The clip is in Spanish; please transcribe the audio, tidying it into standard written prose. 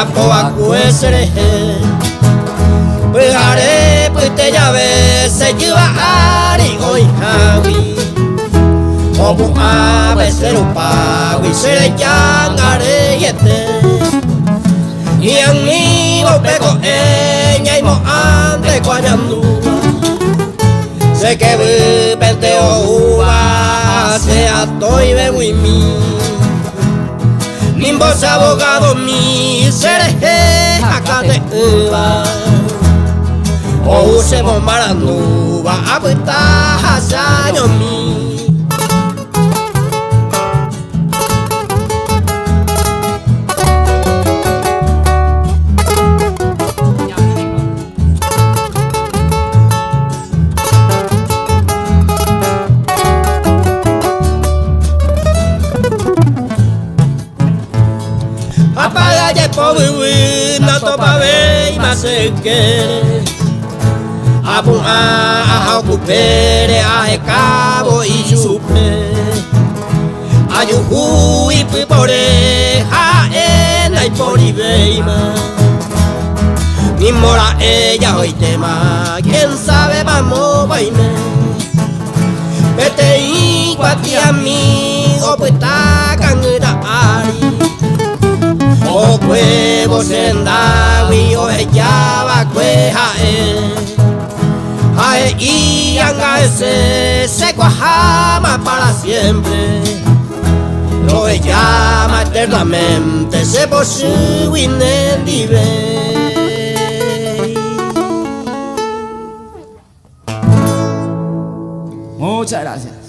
poa kuesere Pehare pute llave se lleva ari hoy hawi Obu ave serupa wi sere yangare yete Yang mi peko enya imo ante kwanyandua Se que vi penteo uva se atoy bebo y mi Nimbos abogado mi sereje acate uva O use bombaranduva apuesta hasaño mi Apaga ya pobre na topa ve mas que Abu a ocupere a cabo y supe Ayuhu y pipore a en y poliveima Mi mora ella hoy tema quién sabe vamos vaime Vete y cuati a mí o pues ta canera ari O huevos en dawi o ella va cueja Ae y anga ese se cuajama para siempre Lo llama eternamente se posee en dive Muchas gracias.